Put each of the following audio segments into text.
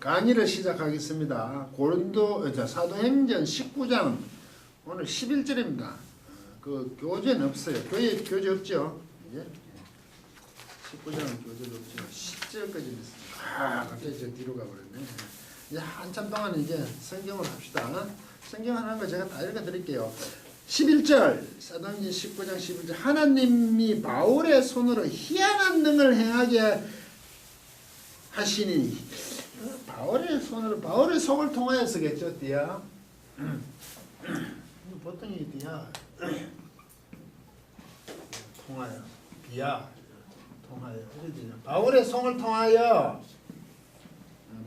강의를 시작하겠습니다. 사도행전 19장 오늘 11절입니다. 그 교재는 없어요. 교재 없죠? 예? 19장은 교재도 없죠. 10절까지 있습니다. 갑자기 저 뒤로 가버렸네. 이제 한참 동안 이제 성경을 합시다. 성경 하는 거 제가 다 읽어드릴게요. 11절 사도행전 19장 11절 하나님이 바울의 손으로 희한한 능을 행하게 하시니 바울의 손으로 바울의 속을 통하여서겠죠. 띠야 보통 이 띠야 통하여 비야 통하여 바울의 손을 통하여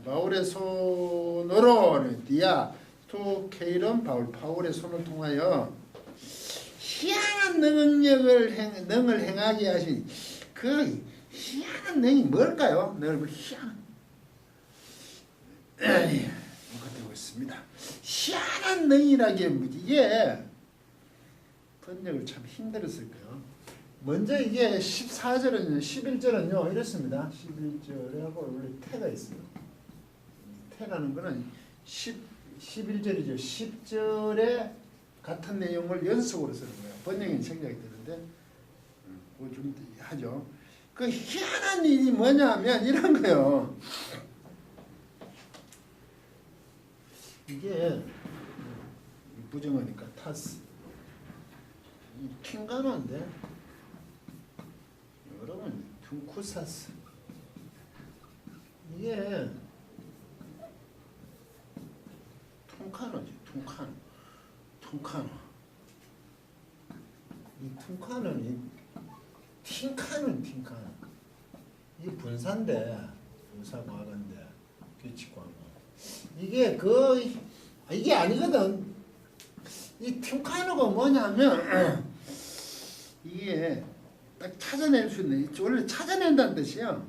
바울의 손으로 띠야 투 케일은 바울의 손을 통하여 희한한 능을 행하게 하신 그 희한한 능이 뭘까요? 늘 희한 이거 되고 있습니다. 희한한 능이라기에 이게 번역을 참 힘들었을 거예요. 먼저 이게 14절은요, 11절은요 이렇습니다. 11절에 하고 원래 태가 있어요. 태라는 거는 11절이죠. 10절에 같은 내용을 연속으로 쓰는 거예요. 번역이 생략이 되는데 그거 좀 하죠. 그 희한한 일이 뭐냐면 이런 거요. 이게 부정어니까 타스 이 킹가노인데 여러분 퉁쿠사스 이게 퉁카노지 퉁카노 이 퉁카노는 팅카노 이게 분사인데 분사과학인데 규칙과학 이게 아니거든. 이 팅카노가 뭐냐면 이게 딱 찾아낼 수 있는 원래 찾아낸다는 뜻이야.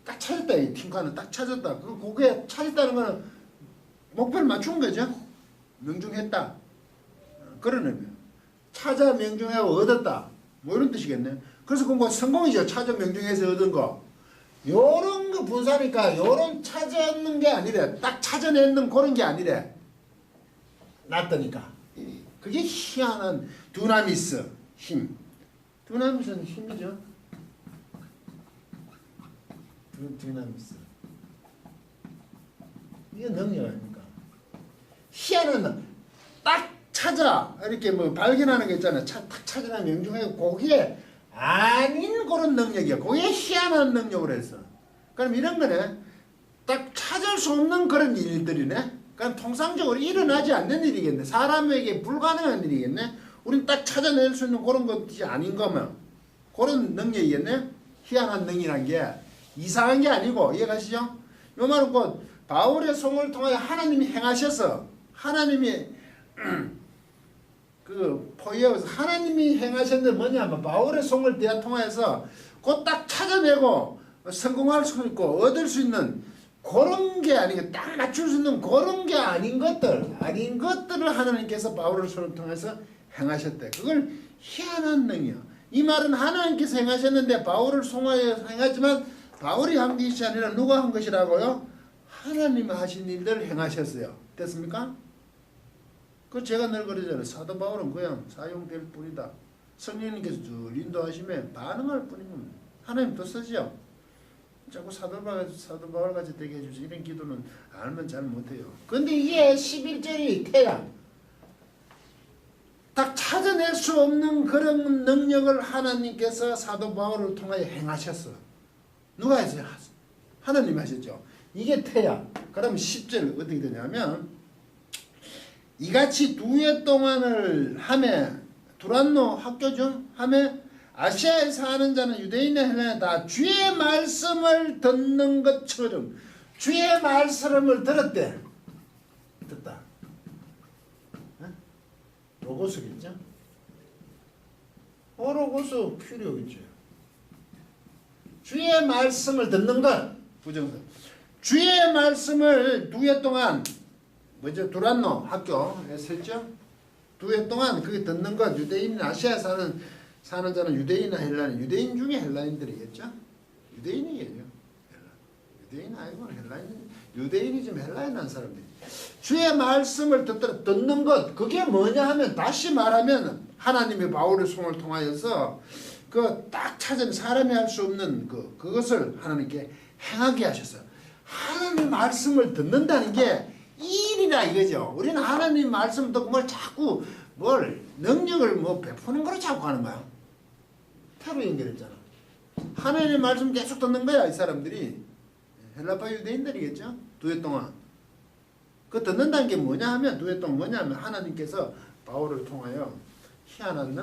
딱 찾았다 이 팅카노 딱 찾았다. 그게 찾았다는 거는 목표를 맞춘 거죠. 명중했다. 그런 의미야. 찾아 명중하고 얻었다. 뭐 이런 뜻이겠네. 그래서 그건 뭐 성공이죠. 찾아 명중해서 얻은 거. 요런 거 분사니까 요런 찾아내는 게 아니래. 딱 찾아내는 그런 게 아니래. 낫다니까. 그게 희한한 두나미스 힘. 두나미스는 힘이죠. 두나미스. 이게 능력 아닙니까? 희한한 딱 찾아 이렇게 뭐 발견하는 거 있잖아요. 딱 찾아내 명중하고 거기에 아닌 그런 능력이야. 그게 희한한 능력으로 했어. 그럼 이런 거네. 딱 찾을 수 없는 그런 일들이네. 그럼 통상적으로 일어나지 않는 일이겠네. 사람에게 불가능한 일이겠네. 우린 딱 찾아낼 수 있는 그런 것이 아닌 거면 그런 능력이겠네. 희한한 능이란 게 이상한 게 아니고 이해가시죠? 요 말은 곧 바울의 손을 통하여 하나님이 행하셔서 하나님이 그 포이에서 하나님이 행하셨는데 뭐냐면 바울의 손을 통하여서 곧 딱 찾아내고 성공할 수 있고 얻을 수 있는 그런 게 아니고 딱 맞출 수 있는 그런 게 아닌 것들을 하나님께서 바울의 손을 통해서 행하셨대. 그걸 희한한 능이야. 이 말은 하나님께서 행하셨는데 바울을 통하여 행하지만 바울이 한 것이 아니라 누가 한 것이라고요? 하나님 하신 일들을 행하셨어요. 됐습니까? 그 제가 늘 그러잖아요. 사도 바울은 그냥 사용될 뿐이다. 성령님께서 쭉 인도하시면 반응할 뿐이면 하나님 또 쓰죠. 자꾸 사도 바울 같이 되게 해주지 이런 기도는 알면 잘 못해요. 근데 이게 11절이 태양. 딱 찾아낼 수 없는 그런 능력을 하나님께서 사도 바울을 통하여 행하셨어. 누가 했어요? 하나님 하셨죠. 이게 태양. 그럼 10절 어떻게 되냐면 이같이 2해 동안을 하매 두란노 학교죠. 하매 아시아에 사는 자는 유대인의 헬라에 다 주의 말씀을 듣는 것처럼 주의 말씀을 들었대. 듣다. 로고스겠죠? 로고스 필요겠죠. 주의 말씀을 듣는 것 부정사. 주의 말씀을 2해 동안 뭐죠? 두란노 학교에 썼죠? 2해 동안 그게 듣는 것 유대인 아시아에 사는 자는 유대인이나 헬라인 유대인 중에 헬라인들이겠죠? 유대인이겠죠. 유대인 아니고 헬라인 유대인이지 헬라에 난 사람들이. 주의 말씀을 듣는 것, 그게 뭐냐 하면, 다시 말하면 하나님이 바울의 손을 통하여서 그 딱 찾은 사람이 할 수 없는 그것을 하나님께 행하게 하셨어요. 하나님 말씀을 듣는다는 게 일이라 이거죠. 우리는 하나님 말씀 듣고 뭘 능력을 베푸는 거로 자꾸 하는 거야. 태로 연결했잖아. 하나님 말씀 계속 듣는 거야, 이 사람들이. 헬라파 유대인들이겠죠. 2해 동안. 그 듣는다는 게 뭐냐 하면, 2해 동안 뭐냐 하면 하나님께서 바울을 통하여 희한한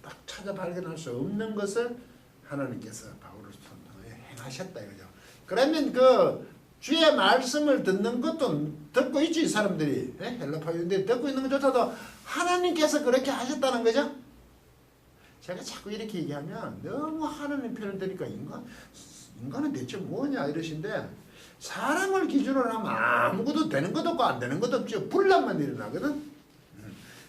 딱 찾아 발견할 수 없는 것을 하나님께서 바울을 통하여 행하셨다 이거죠. 그러면 그 주의 말씀을 듣는 것도 듣고 있지, 이 사람들이. 헬라파 유대인 듣고 있는 것조차도 하나님께서 그렇게 하셨다는 거죠. 제가 자꾸 이렇게 얘기하면 너무 하나님 편을 드니까 인간은 대체 뭐냐 이러신데, 사람을 기준으로 하면 아무것도 되는 것도 없고 안 되는 것도 없죠. 분란만 일어나거든.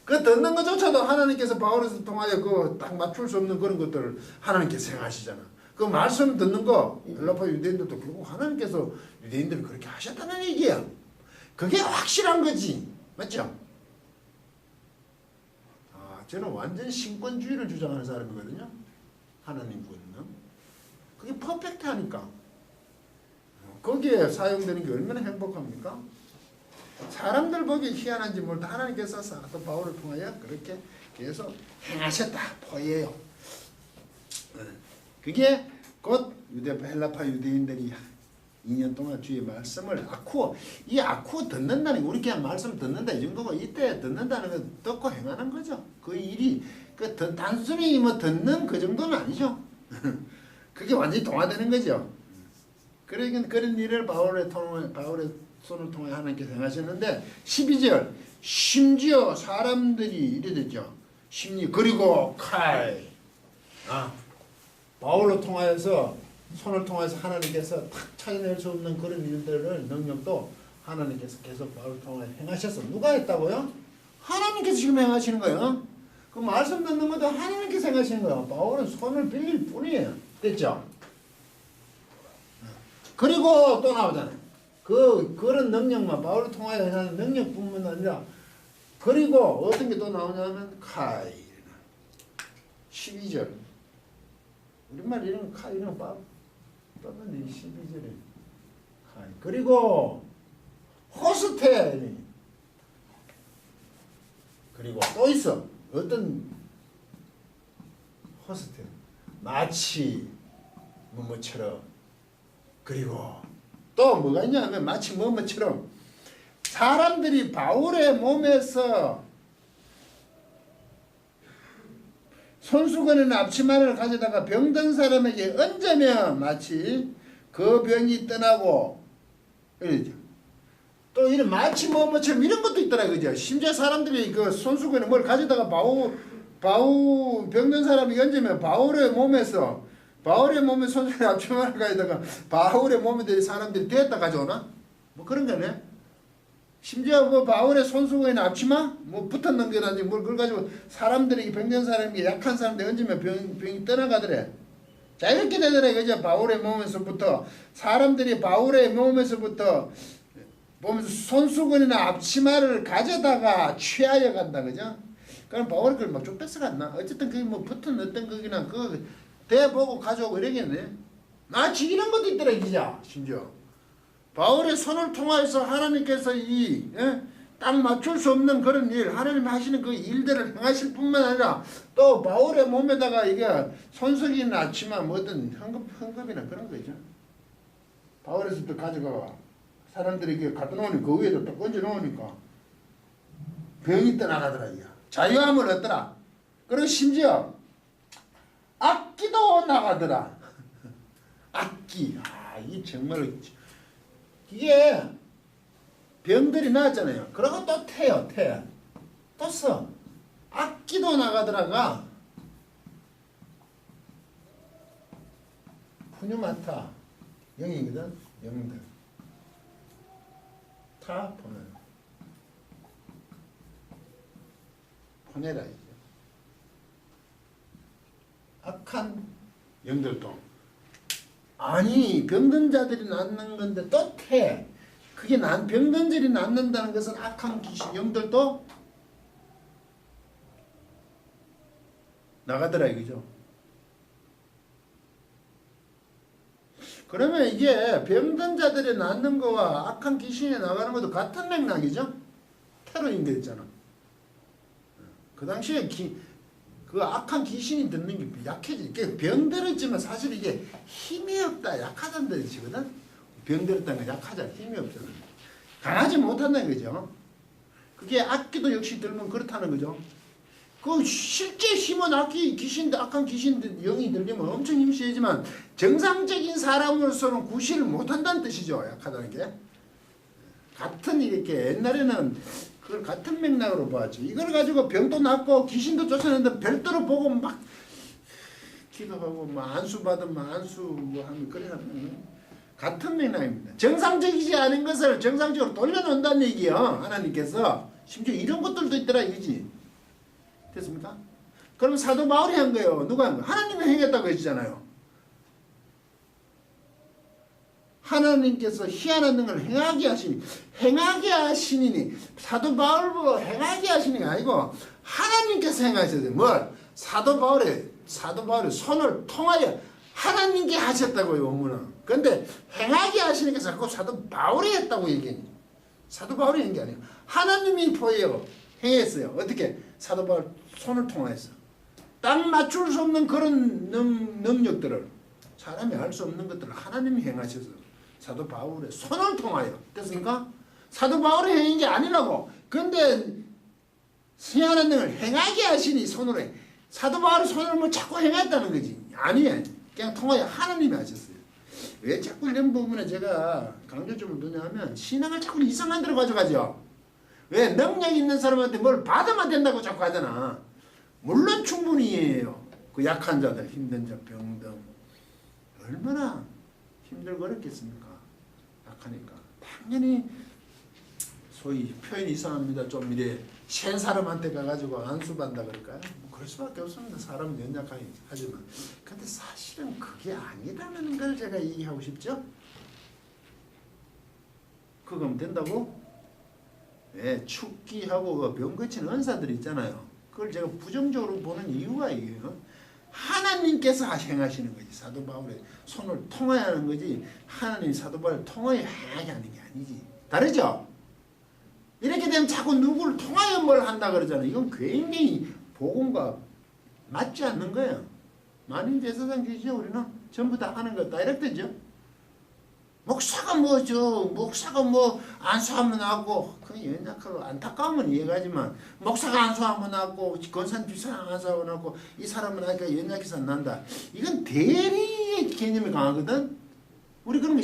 그 듣는 것조차도 하나님께서 바울을 통하여 그 딱 맞출 수 없는 그런 것들을 하나님께서 행하시잖아. 그 말씀 듣는 거 헬라파 유대인들도 결국 하나님께서 유대인들을 그렇게 하셨다는 얘기야. 그게 확실한 거지. 맞죠? 저는 완전 신권주의를 주장하는 사람이거든요. 하나님 권능. 그게 퍼펙트하니까. 거기에 사용되는 게 얼마나 행복합니까? 사람들 보기 희한한지 몰라도 하나님께서 사도 바울을 통하여 그렇게 계속 행하셨다 보여요. 그게 곧 헬라파 유대인들이 2년 동안 주의 말씀을 이 아쿠어 듣는다는 게, 우리 그냥 말씀 듣는다 이 정도고, 이때 듣는다는 건 듣고 행하는 거죠. 그 일이 단순히 듣는 그 정도는 아니죠. 그게 완전히 동화되는 거죠. 그러니까 그런 일을 바울의 손을 통해 하나님께서 행하셨는데, 12절 심지어 사람들이 이래 됐죠. 그리고 칼 바울로 통하여서 손을 통해서 하나님께서 탁 찾아낼 수 없는 그런 일들을, 능력도 하나님께서 계속 바울을 통해 행하셨어. 누가 했다고요? 하나님께서 지금 행하시는 거예요. 그 말씀 듣는 것도 하나님께서 행하시는 거예요. 바울은 손을 빌릴 뿐이에요. 됐죠? 그리고 또 나오잖아요. 그런 능력만, 바울을 통하여 하는 능력뿐만 아니라, 그리고 어떤 게 또 나오냐면 카이. 12절. 우리말 이런 카이 이런 떴는데 12절에 카이. 그리고 호스테. 그리고 또 있어. 어떤 호스테. 마치 뭐뭐처럼. 그리고 또 뭐가 있냐면 마치 뭐뭐처럼 사람들이 바울의 몸에서 손수건이나 앞치마를 가져다가 병든 사람에게 얹으면 마치 그 병이 떠나고, 이러죠. 또 이런 마치 뭐뭐처럼 이런 것도 있더라, 그죠? 심지어 사람들이 그 손수건에 뭘 가져다가 바울 병든 사람에게 얹으면 바울의 몸에 손수건에 앞치마를 가져다가 바울의 몸에 사람들이 대었다 가져오나? 뭐 그런 거네. 심지어 바울의 손수건이나 앞치마 붙었는 게라든지 그걸 가지고 사람들에게, 병든 사람에게, 약한 사람들이 얹으면 병이 떠나가더래. 자, 이렇게 되더래, 그죠? 바울의 몸에서부터 사람들이 바울의 몸에서부터 손수건이나 앞치마를 가져다가 취하여 간다, 그죠? 그럼 바울이 그걸 쭉 뺏어갔나? 어쨌든 그게 붙은 어떤 거기나 대보고 가져오고 이러겠네. 마치 이런 것도 있더라, 기자. 심지어 바울의 손을 통해서 하나님께서 딱 맞출 수 없는 그런 일, 하나님 하시는 그 일들을 행하실 뿐만 아니라, 또 바울의 몸에다가 이게 손석이나 앞치마 뭐든 헝겊이나 그런 거죠. 바울에서 또 가져가 사람들이 갖다 놓으니까, 그 위에다 딱 얹어 놓으니까 병이 떠나가더라. 이게 자유함을 얻더라. 그리고 심지어 악기도 나가더라. 악기. 이 정말 이게 병들이 나왔잖아요. 그러고 또 태요. 또 써. 악기도 나가더라가. 푸뉴마타. 영이거든. 영들. 타 보면. 보내라 이제. 악한 영들도. 아니 병든 자들이 낳는 건데 또 태. 그게 병든절이 낫는다는 것은 악한 귀신 영들도 나가더라 이거죠. 그러면 이게 병든 자들이 낫는 거와 악한 귀신이 나가는 것도 같은 맥락이죠. 테러인 게 있잖아. 그 당시에 그 악한 귀신이 듣는 게 약해지. 병들었지만 사실 이게 힘이 없다, 약하다는 뜻이거든. 병들었다는 건 약하잖아, 힘이 없잖아. 강하지 못한다는 거죠. 그게 악기도 역시 들면 그렇다는 거죠. 그 실제 힘은 악한 귀신들 영이 들리면 엄청 힘이 세지만 정상적인 사람으로서는 구실을 못한다는 뜻이죠. 약하다는 게. 같은 이렇게 옛날에는 그걸 같은 맥락으로 보았죠. 이걸 가지고 병도 낫고 귀신도 쫓아내는데 별도로 보고 막 기도하고 막 안수 받으면 안수 뭐 하면 그래 하는 같은 맥락입니다. 정상적이지 않은 것을 정상적으로 돌려놓는다는 얘기예요. 하나님께서 심지어 이런 것들도 있더라 이거지. 됐습니까? 그럼 사도 바울이 한 거예요. 누가 한 거예요? 하나님이 행했다고 했잖아요. 하나님께서 희한한 능을 행하게 하시니 사도 바울보고 행하게 하시는 게 아니고 하나님께서 행하셔야 돼요. 뭘? 사도 바울의 손을 통하여 하나님께 하셨다고요. 원문은. 그런데 행하게 하시는 게 자꾸 사도 바울이 했다고 얘기해요. 사도 바울이 한 게 아니에요. 하나님이 행했어요. 어떻게? 사도 바울 손을 통하여서 딱 맞출 수 없는 그런 능력들을 사람이 알 수 없는 것들을 하나님이 행하셔서 사도 바울의 손을 통하여 됐습니까? 사도 바울이 행한 게 아니라고. 근데 희한한 능을 행하게 하시니 손으로 해. 사도 바울의 손을 뭐 자꾸 행했다는 거지. 아니에요. 그냥 통하여 하나님이 하셨어요. 왜 자꾸 이런 부분에 제가 강조점을 두냐면 신앙을 자꾸 이상한 데로 가져가죠. 왜? 능력 있는 사람한테 뭘 받으면 된다고 자꾸 하잖아. 물론 충분히 해요. 그 약한 자들, 힘든 자, 병든 얼마나 힘들고 어렵겠습니까? 약하니까. 당연히 소위 표현이 이상합니다. 좀 이래 센 사람한테 가가지고 안수받는다 그럴까요? 뭐 그럴 수밖에 없습니다. 사람은 연약하긴 하지만. 근데 사실은 그게 아니라는 걸 제가 얘기하고 싶죠? 그거면 된다고? 예, 축기하고 병 고치는 은사들이 있잖아요. 그걸 제가 부정적으로 보는 이유가 이게요. 하나님께서 행하시는 거지. 사도 바울의 손을 통하여 하는 거지. 하나님이 사도 바울을 통하여 행하게 하는 게 아니지. 다르죠? 이렇게 되면 자꾸 누구를 통하여 뭘 한다 그러잖아요. 이건 굉장히 복음과 맞지 않는 거예요. 만인 제사장 주시죠. 우리는 전부 다 하는 거 다이렉트죠. 목사가 안수하면 하고 그 연약하고 안타까우면 이해가지만 목사가 안수하면 하고 권산 집사가 안수하면 하고 이 사람은 하니까 연약해서 안 난다. 이건 대리의 개념이 강하거든. 우리 그런 거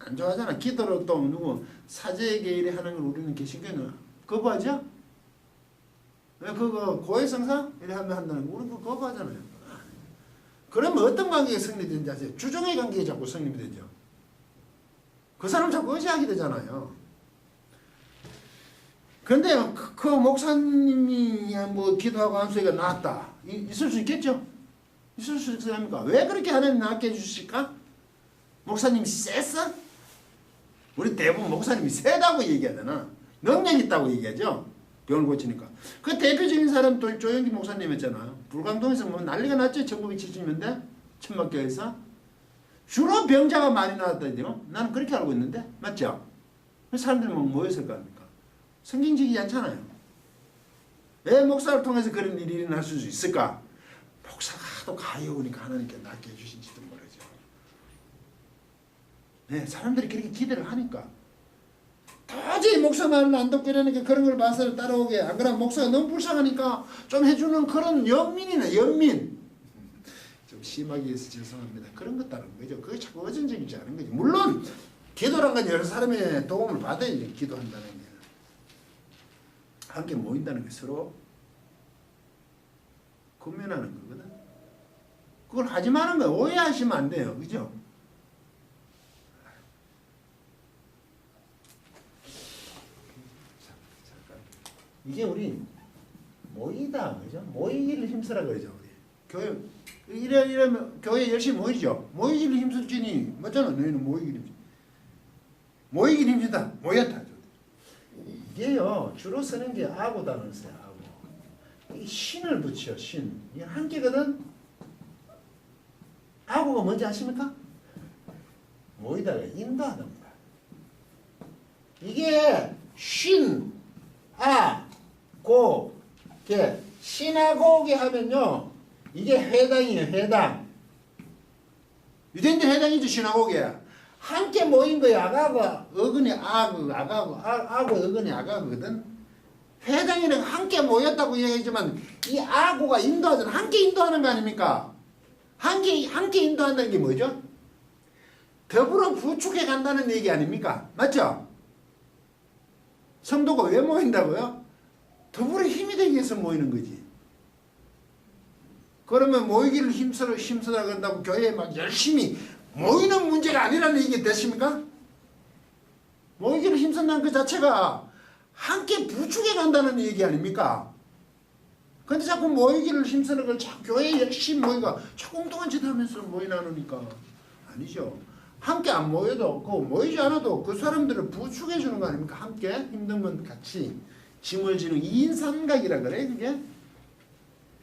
안 좋아하잖아. 기도로 또 누구 사제에게 이래 하는 걸 우리는 개신교는 거부하죠? 왜 그거 고해성사 이래 하면 한다는 거 우리 그거 거부하잖아요. 그러면 어떤 관계가 성립되는지 아세요? 주종의 관계가 자꾸 성립이 되죠. 그 사람 자꾸 의지하게 되잖아요. 근데 그 목사님이 뭐 기도하고 안수가 나았다. 있을 수 있겠죠? 있을 수 있습니까? 왜 그렇게 하나님 낫게 해주실까? 목사님이 셌어? 우리 대부분 목사님이 세다고 얘기하잖아. 능력 있다고 얘기하죠. 병을 고치니까. 그 대표적인 사람 또 조영기 목사님이었잖아. 불광동에서 뭐 난리가 났죠. 1970년대 천막교에서. 주로 병자가 많이 나왔다니요. 나는 그렇게 알고 있는데 맞죠? 사람들이 뭐였을 거 아닙니까? 성경적이지 않잖아요. 왜 목사를 통해서 그런 일이 일어날 수 있을까? 목사가 하도 가여우니까 하나님께 낫게 해주신지도 모르죠. 네, 사람들이 그렇게 기대를 하니까 도저히 목사 말을 안 듣게 되니까 그런 걸 봐서 따라오게. 안 그러면 목사가 너무 불쌍하니까 좀 해주는 그런 연민이네. 연민. 좀 심하게 해서 죄송합니다. 그런 것 따른 거죠. 그게 자꾸 의존적이지 않은 거죠. 물론 기도란 건 여러 사람의 도움을 받아야지 기도한다는 게. 함께 모인다는 게 서로 군면하는 거거든. 그걸 하지 마는 거야. 오해하시면 안 돼요. 그죠? 이게 우리 모이다. 그죠? 모이기를 힘쓰라 그러죠. 우리. 교회 이러면 교회 열심히 모이죠. 모이기를 힘쓸지니 맞잖아. 너희는 모이기를 힘쓰다. 모였다. 이게요 주로 쓰는 게 아고 단어를 써요. 아고. 이 신을 붙여 신. 이게 한 개거든. 아고가 뭔지 아십니까? 모이다가 인도하답니다. 이게 신, 아, 고, 게 신하고게 하면요 이게 회당이에요. 회당. 유대인들 회당이죠. 신하고게. 함께 모인 거예요. 아가가 어근이 아그 아가고 아고 어근이 아가거든. 회당이는 함께 모였다고 얘기하지만 이 아고가 인도하잖아. 함께 인도하는 거 아닙니까? 함께 인도한다는 게 뭐죠? 더불어 부축해 간다는 얘기 아닙니까? 맞죠? 성도가 왜 모인다고요? 더불어 힘이 되기 위해서 모이는 거지. 그러면 모이기를 힘쓰라 간다고 교회에 막 열심히 모이는 문제가 아니라는 얘기 되십니까? 모이기를 힘쓴다는 그 자체가 함께 부축해 간다는 얘기 아닙니까? 근데 자꾸 모이기를 힘쓰는 걸 자꾸 교회에 열심히 모이가 자꾸 엉뚱한 짓 하면서 모이나누니까 아니죠. 함께 안 모여도 없고 모이지 않아도 그 사람들을 부축해 주는 거 아닙니까? 함께 힘들면 같이 짐을 지는 2인 삼각이라 그래 그게?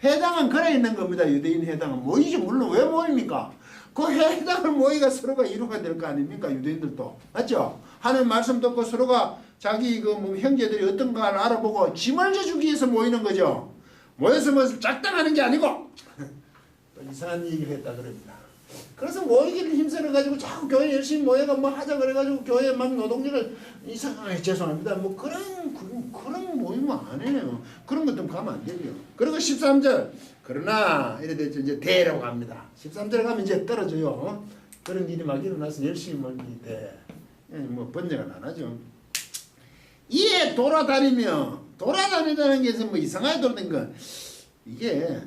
회당은 그래 있는 겁니다. 유대인 회당은 모이지 물론 왜 모입니까? 그 회당을 모이가 서로가 이루가 될 거 아닙니까? 유대인들도 맞죠? 하나님 말씀 듣고 서로가 자기 그 뭐 형제들이 어떤가를 알아보고 짐을 져주기 위해서 모이는 거죠. 모여서 뭐 작당하는 게 아니고 또 이상한 얘기를 했다 그럽니다. 그래서 모이기를 힘쓰러 가지고 자꾸 교회 열심히 모여가 뭐 하자 그래가지고 교회 막 노동력을 죄송합니다. 뭐 그런 모임은 안 해요. 그런 것도 가면 안 되죠. 그리고 13절 그러나 이래 되죠. 이제 대라고 합니다. 13절 가면 이제 떨어져요. 그런 일이 막 일어나서 열심히 모이기 대. 뭐 번역은 안 하죠. 이에 돌아다니다는 게 뭐 이상하게 돌아다니는 거 이게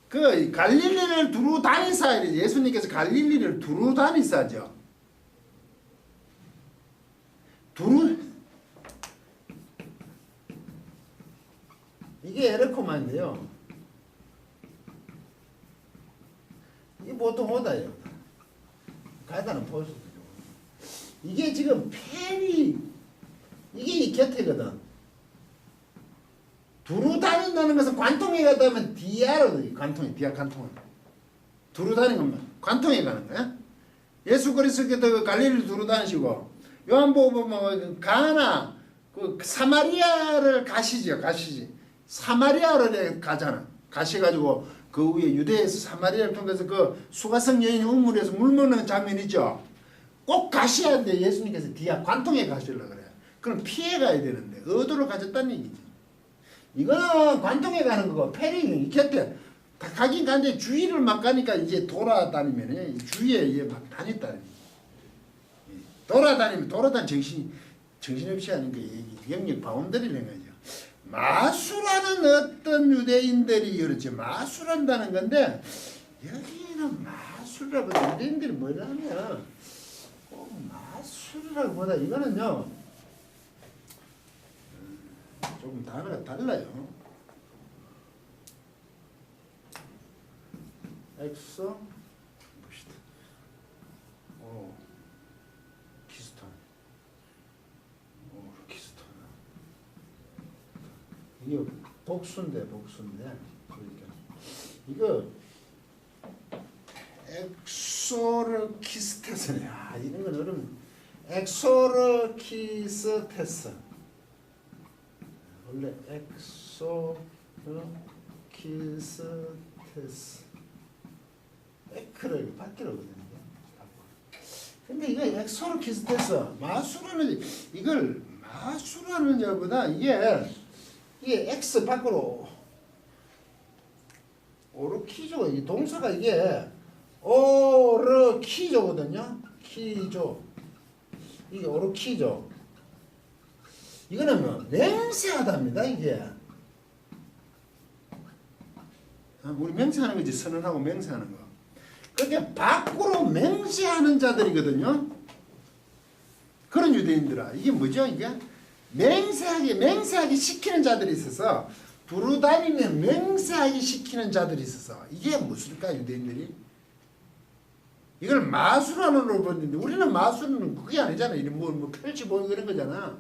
그 갈릴리를 두루 다니사 예수님께서 갈릴리를 두루 다니사죠. 이게 에르코마인데요. 이게 보통 오다예요. 가다는 포스죠. 이게 지금 페리 이게 곁에거든. 두루 다닌다는 것은 관통에 가다 하면 디아로 관통이 디아 관통. 두루 다니는 것만 관통에 가는 거야. 예수 그리스도께서 갈릴리 두루 다니시고 요한복음 보면 가나 그 사마리아를 가시지. 사마리아를 가잖아. 가셔가지고 그 위에 유대에서 사마리아를 통해서 그 수가성 여인이 우물에서 물 먹는 장면 있죠. 꼭 가셔야 돼. 예수님께서 디아 관통에 가시려고 그래요. 그럼 피해 가야 되는데 의도를 가졌다는 얘기지. 이거는 관통에 가는 거고 페리 곁에 가긴 가는데 주위를 막 가니까 이제 돌아다니면 주위에 막 다녔다는 얘기. 돌아다니 정신없이 하는 게 영역 바운더리를 한 거죠. 마술하는 어떤 유대인들이 그렇지 마술한다는 건데 여기는 마술이라고 유대인들이 뭐라면 마술이라고 보다 이거는요 조금 단어가 달라요. 엑소 봅시다. 키스톤 이게 복수인데 그러니까 이거 엑소르키스테스네. 이런 건 어려운. 엑소르키스테스 원래 엑소르키스테스 에크를 바뀌거든요. 근데 이거 엑소르키스테스 마술하는 자보다 이게 X 밖으로 오르키조 이 동사가 이게 오르키조거든요. 키조 이게 오르키조 이거는 뭐 맹세하답니다. 이게 우리 맹세하는 거지. 선언하고 맹세하는 거. 그렇게 밖으로 맹세하는 자들이거든요. 그런 유대인들아 이게 뭐죠? 이게 맹세하게 시키는 자들이 있어서 두루다니면 맹세하게 시키는 자들이 있어서 이게 무엇일까 유대인들이? 이걸 마술하는으로 보는데 우리는 마술은 그게 아니잖아. 이런 뭐 펼치 보이고 그런 거잖아.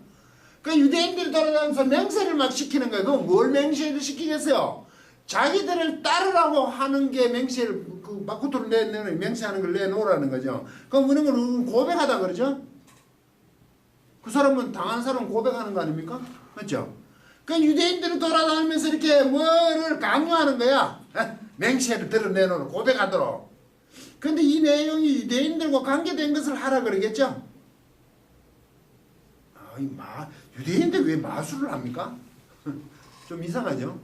그 유대인들이 돌아다니면서 맹세를 막 시키는 거야. 그건 뭘 맹세를 시키겠어요? 자기들을 따르라고 하는 게 맹세를 그 마쿠토를 내놓는 맹세하는 걸 내놓으라는 거죠. 그럼 그런 걸 고백하다 그러죠. 그 사람은 당한 사람 고백하는 거 아닙니까? 맞죠? 그 유대인들이 돌아다니면서 이렇게 뭐를 강요하는 거야. 맹세를 드러내놓는 고백하도록. 근데 이 내용이 유대인들과 관계된 것을 하라 그러겠죠? 유대인들 왜 마술을 합니까? 좀 이상하죠?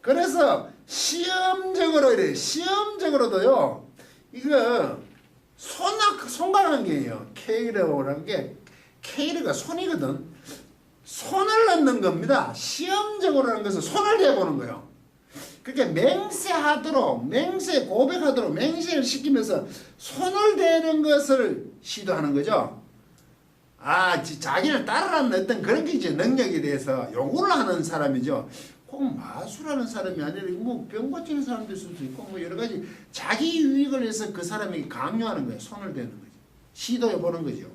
그래서 시험적으로 이래. 시험적으로도요. 이거 손가락이에요. 케이르라는 게 케이르가 손이거든. 손을 넣는 겁니다. 시험적으로 하는 것은 손을 대보는 거예요. 그렇게 맹세하도록 고백하도록 맹세를 시키면서 손을 대는 것을 시도하는 거죠. 자기를 따르라는 어떤 그런 게 이제 능력에 대해서 요구를 하는 사람이죠. 꼭 마술하는 사람이 아니라 뭐 병 고치는 사람도 있을 수 있고 뭐 여러 가지 자기 유익을 위해서 그 사람에게 강요하는 거예요. 손을 대는 거죠. 시도해 보는 거죠.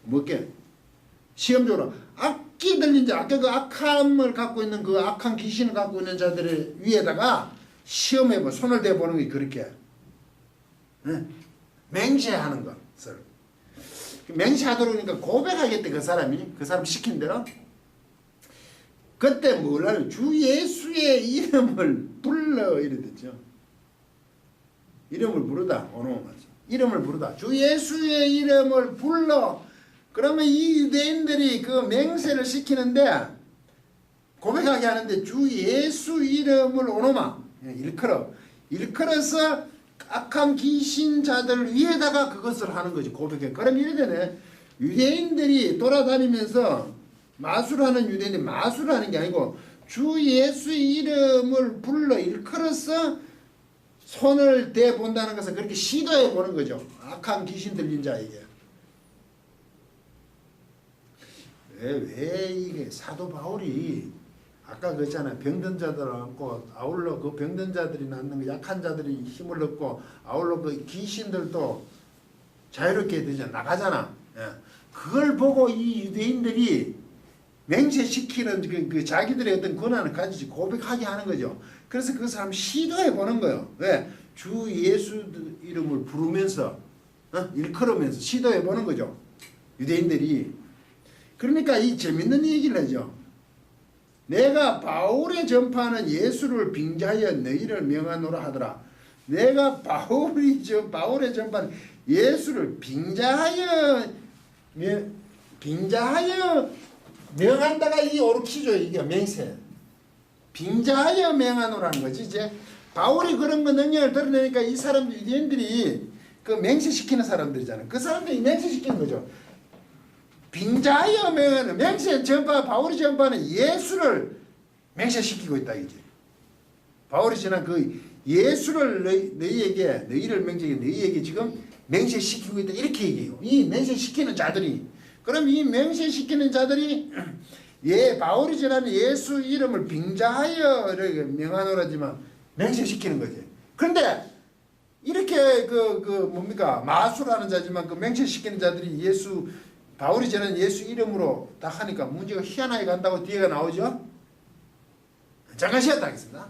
뭐게? 시험적으로 악기 들린 자, 아까 그 악함을 갖고 있는 그 악한 귀신을 갖고 있는 자들의 위에다가 시험해보, 손을 대보는 게 그렇게 맹세하는 것을 맹세하도록 그러니까 고백하겠대 그 사람 시킨 대로. 그때 뭘 하면 주 예수의 이름을 불러 이래 됐죠. 이름을 부르다 이름을 부르다 주 예수의 이름을 불러. 그러면 이 유대인들이 그 맹세를 시키는데 고백하게 하는데 주 예수 이름을 오노마 일컬어서 악한 귀신자들 위에다가 그것을 하는 거지. 고백해. 그럼 이래 되네. 유대인들이 돌아다니면서 마술하는 유대인들이 마술하는 게 아니고 주 예수의 이름을 불러 일컬어서 손을 대본다는 것은 그렇게 시도해 보는 거죠. 악한 귀신 들린 자에게. 왜 이게 사도 바울이 아까 그랬잖아요. 병든 자들을 안고 아울러 그 병든 자들이 낳는 그 약한 자들이 힘을 얻고 아울러 그 귀신들도 자유롭게 되잖아. 나가잖아. 그걸 보고 이 유대인들이 맹세시키는 그 자기들의 어떤 권한을 가지고 고백하게 하는 거죠. 그래서 그것을 한번 시도해 보는 거예요. 왜? 주 예수 이름을 부르면서 일컬으면서 시도해 보는 거죠. 유대인들이. 그러니까 이 재밌는 얘기를 하죠. 내가 바울의 전파하는 예수를 빙자하여 너희를 명하노라 하더라. 내가 바울의 전파하는 예수를 빙자하여 명한다가 이 오르키죠. 이게 맹세. 빙자하여 명하노라는 거지. 이제 바울이 그런 거 능력을 드러내니까 이 사람들 유대인들이 그 맹세시키는 사람들이잖아요. 그 사람들이 맹세시키는 거죠. 빙자하여 명하는 맹세 전파 바울이 전파는 예수를 맹세시키고 있다 이제. 바울이 지난 그 예수를 너희를 맹세해 너희에게 지금 맹세시키고 있다 이렇게 얘기해요. 이 맹세시키는 자들이. 그럼 이 맹세시키는 자들이 바울이 전하는 예수 이름을 빙자하여 이렇게 명하노라지만 맹세시키는 거지. 그런데 이렇게 뭡니까 마술하는 자지만 그 맹세시키는 자들이 바울이 전하는 예수 이름으로 딱 하니까 문제가 희한하게 간다고 뒤에가 나오죠. 잠깐 쉬었다 하겠습니다.